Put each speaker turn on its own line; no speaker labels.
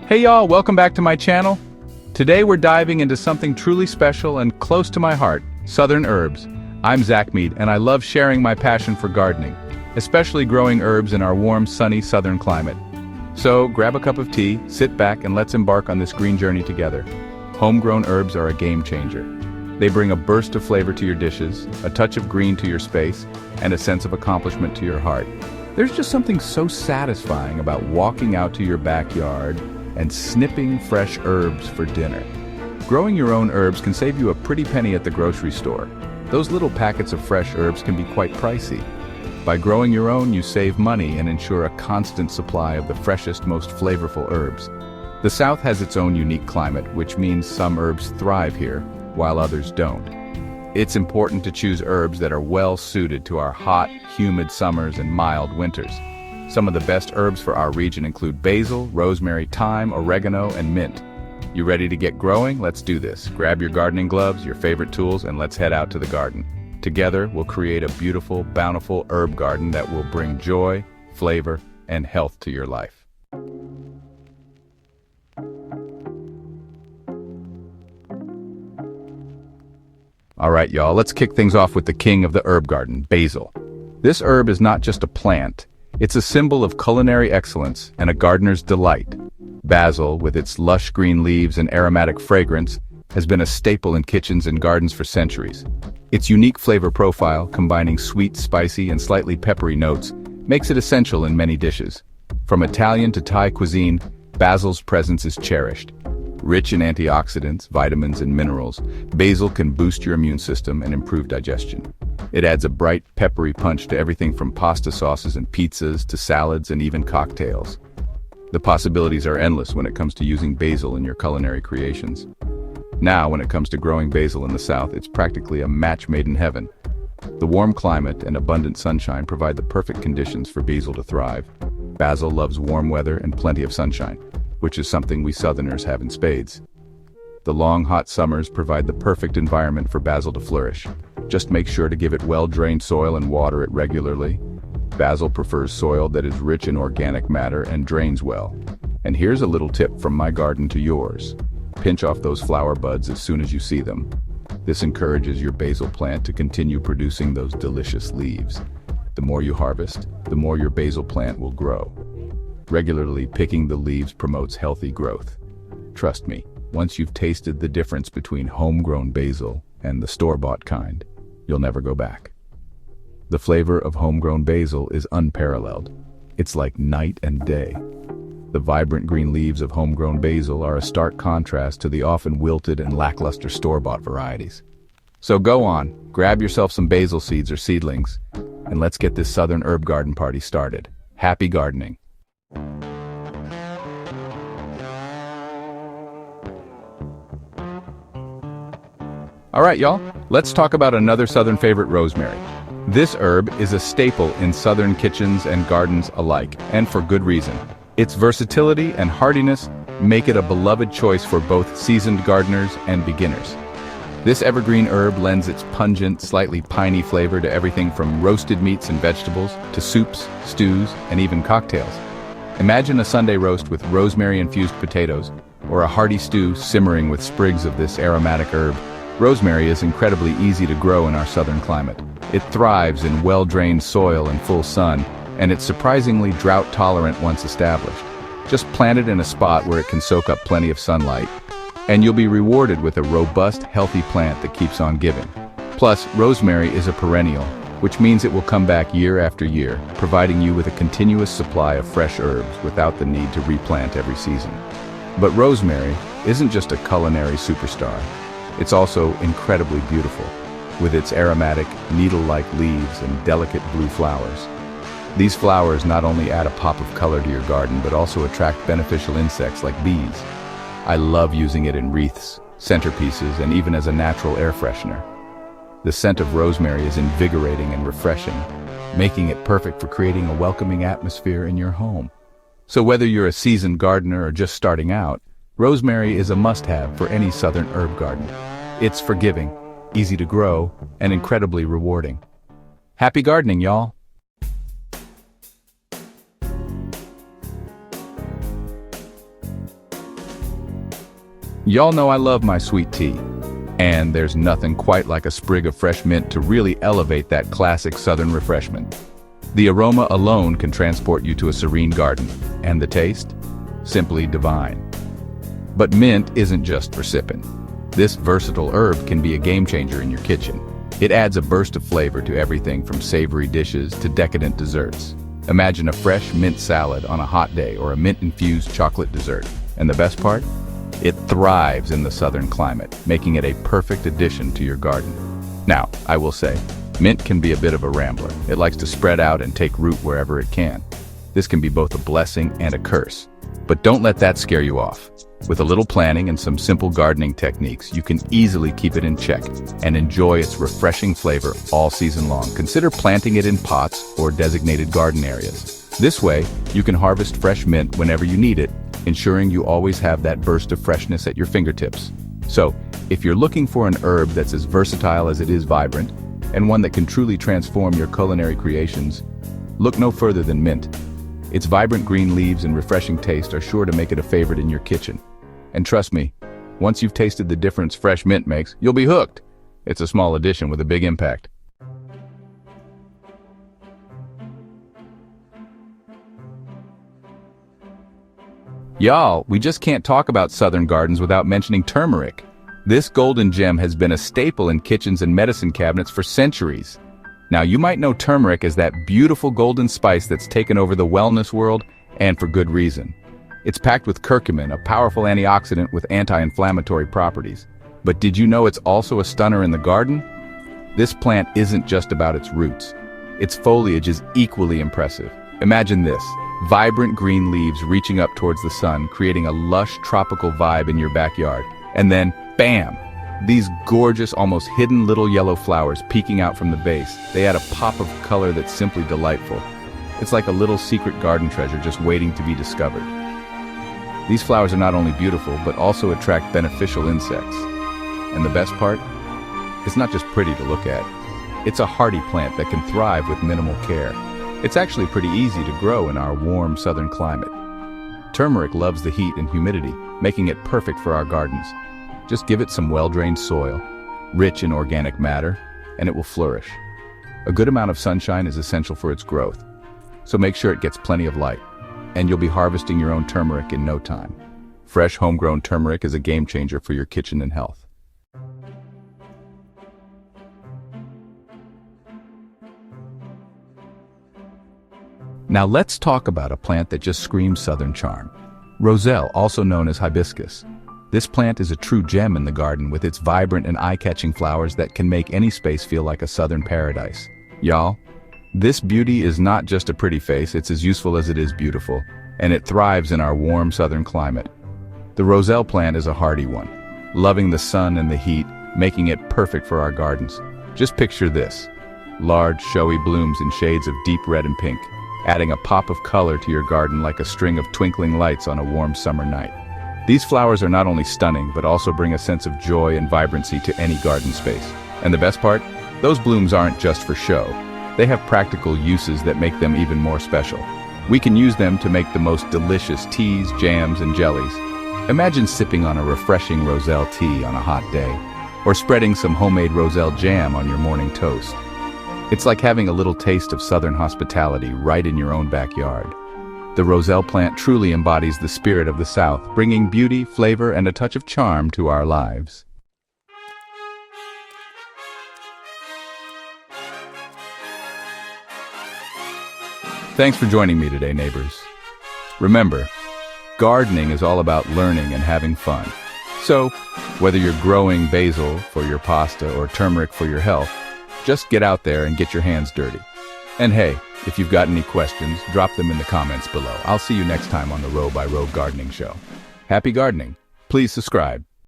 Hey y'all, welcome back to my channel. Today we're diving into something truly special and close to my heart, southern herbs. I'm Zach Mead and I love sharing my passion for gardening, especially growing herbs in our warm, sunny southern climate. So grab a cup of tea, sit back and let's embark on this green journey together. Homegrown herbs are a game changer. They bring a burst of flavor to your dishes, a touch of green to your space, and a sense of accomplishment to your heart. There's just something so satisfying about walking out to your backyard and snipping fresh herbs for dinner. Growing your own herbs can save you a pretty penny at the grocery store. Those little packets of fresh herbs can be quite pricey. By growing your own, you save money and ensure a constant supply of the freshest, most flavorful herbs. The South has its own unique climate, which means some herbs thrive here, while others don't. It's important to choose herbs that are well suited to our hot, humid summers and mild winters. Some of the best herbs for our region include basil, rosemary, thyme, oregano, and mint. You ready to get growing? Let's do this. Grab your gardening gloves, your favorite tools, and let's head out to the garden. Together, we'll create a beautiful, bountiful herb garden that will bring joy, flavor, and health to your life. All right, y'all, let's kick things off with the king of the herb garden, basil. This herb is not just a plant, it's a symbol of culinary excellence and a gardener's delight. Basil, with its lush green leaves and aromatic fragrance, has been a staple in kitchens and gardens for centuries. Its unique flavor profile, combining sweet, spicy, and slightly peppery notes, makes it essential in many dishes. From Italian to Thai cuisine, basil's presence is cherished. Rich in antioxidants, vitamins, and minerals, basil can boost your immune system and improve digestion. It adds a bright, peppery punch to everything from pasta sauces and pizzas to salads and even cocktails. The possibilities are endless when it comes to using basil in your culinary creations. Now, when it comes to growing basil in the South, it's practically a match made in heaven. The warm climate and abundant sunshine provide the perfect conditions for basil to thrive. Basil loves warm weather and plenty of sunshine, which is something we Southerners have in spades. The long, hot summers provide the perfect environment for basil to flourish. Just make sure to give it well-drained soil and water it regularly. Basil prefers soil that is rich in organic matter and drains well. And here's a little tip from my garden to yours. Pinch off those flower buds as soon as you see them. This encourages your basil plant to continue producing those delicious leaves. The more you harvest, the more your basil plant will grow. Regularly picking the leaves promotes healthy growth. Trust me, once you've tasted the difference between homegrown basil and the store-bought kind, you'll never go back. The flavor of homegrown basil is unparalleled. It's like night and day. The vibrant green leaves of homegrown basil are a stark contrast to the often wilted and lackluster store-bought varieties. So go on, grab yourself some basil seeds or seedlings, and let's get this southern herb garden party started. Happy gardening! All right, y'all, let's talk about another southern favorite, rosemary. This herb is a staple in southern kitchens and gardens alike, and for good reason. Its versatility and hardiness make it a beloved choice for both seasoned gardeners and beginners. This evergreen herb lends its pungent, slightly piney flavor to everything from roasted meats and vegetables to soups, stews, and even cocktails. Imagine a Sunday roast with rosemary-infused potatoes, or a hearty stew simmering with sprigs of this aromatic herb. Rosemary is incredibly easy to grow in our southern climate. It thrives in well-drained soil and full sun, and it's surprisingly drought-tolerant once established. Just plant it in a spot where it can soak up plenty of sunlight, and you'll be rewarded with a robust, healthy plant that keeps on giving. Plus, rosemary is a perennial, which means it will come back year after year, providing you with a continuous supply of fresh herbs without the need to replant every season. But rosemary isn't just a culinary superstar. It's also incredibly beautiful, with its aromatic, needle-like leaves and delicate blue flowers. These flowers not only add a pop of color to your garden, but also attract beneficial insects like bees. I love using it in wreaths, centerpieces, and even as a natural air freshener. The scent of rosemary is invigorating and refreshing, making it perfect for creating a welcoming atmosphere in your home. So whether you're a seasoned gardener or just starting out, rosemary is a must-have for any southern herb garden. It's forgiving, easy to grow, and incredibly rewarding. Happy gardening, y'all! Y'all know I love my sweet tea. And there's nothing quite like a sprig of fresh mint to really elevate that classic southern refreshment. The aroma alone can transport you to a serene garden, and the taste? Simply divine. But mint isn't just for sipping. This versatile herb can be a game changer in your kitchen. It adds a burst of flavor to everything from savory dishes to decadent desserts. Imagine a fresh mint salad on a hot day or a mint-infused chocolate dessert. And the best part? It thrives in the southern climate, making it a perfect addition to your garden. Now, I will say, mint can be a bit of a rambler. It likes to spread out and take root wherever it can. This can be both a blessing and a curse. But don't let that scare you off. With a little planning and some simple gardening techniques, you can easily keep it in check and enjoy its refreshing flavor all season long. Consider planting it in pots or designated garden areas. This way, you can harvest fresh mint whenever you need it, ensuring you always have that burst of freshness at your fingertips. So, if you're looking for an herb that's as versatile as it is vibrant, and one that can truly transform your culinary creations, look no further than mint. Its vibrant green leaves and refreshing taste are sure to make it a favorite in your kitchen. And trust me, once you've tasted the difference fresh mint makes, you'll be hooked. It's a small addition with a big impact. Y'all, we just can't talk about southern gardens without mentioning turmeric. This golden gem has been a staple in kitchens and medicine cabinets for centuries. Now, you might know turmeric as that beautiful golden spice that's taken over the wellness world, and for good reason. It's packed with curcumin, a powerful antioxidant with anti-inflammatory properties. But did you know it's also a stunner in the garden? This plant isn't just about its roots. Its foliage is equally impressive. Imagine this. Vibrant green leaves reaching up towards the sun, creating a lush tropical vibe in your backyard. And then, bam! These gorgeous, almost hidden little yellow flowers peeking out from the base. They add a pop of color that's simply delightful. It's like a little secret garden treasure just waiting to be discovered. These flowers are not only beautiful, but also attract beneficial insects. And the best part? It's not just pretty to look at. It's a hardy plant that can thrive with minimal care. It's actually pretty easy to grow in our warm southern climate. Turmeric loves the heat and humidity, making it perfect for our gardens. Just give it some well-drained soil, rich in organic matter, and it will flourish. A good amount of sunshine is essential for its growth, so make sure it gets plenty of light, and you'll be harvesting your own turmeric in no time. Fresh, homegrown turmeric is a game changer for your kitchen and health. Now let's talk about a plant that just screams southern charm. Roselle, also known as hibiscus. This plant is a true gem in the garden with its vibrant and eye-catching flowers that can make any space feel like a southern paradise. Y'all, this beauty is not just a pretty face, it's as useful as it is beautiful, and it thrives in our warm southern climate. The Roselle plant is a hardy one, loving the sun and the heat, making it perfect for our gardens. Just picture this. Large, showy blooms in shades of deep red and pink, adding a pop of color to your garden like a string of twinkling lights on a warm summer night. These flowers are not only stunning, but also bring a sense of joy and vibrancy to any garden space. And the best part? Those blooms aren't just for show. They have practical uses that make them even more special. We can use them to make the most delicious teas, jams, and jellies. Imagine sipping on a refreshing Roselle tea on a hot day, or spreading some homemade Roselle jam on your morning toast. It's like having a little taste of southern hospitality right in your own backyard. The Roselle plant truly embodies the spirit of the South, bringing beauty, flavor, and a touch of charm to our lives. Thanks for joining me today, neighbors. Remember, gardening is all about learning and having fun. So, whether you're growing basil for your pasta or turmeric for your health, just get out there and get your hands dirty. And hey, if you've got any questions, drop them in the comments below. I'll see you next time on the Row by Row Gardening Show. Happy gardening. Please subscribe.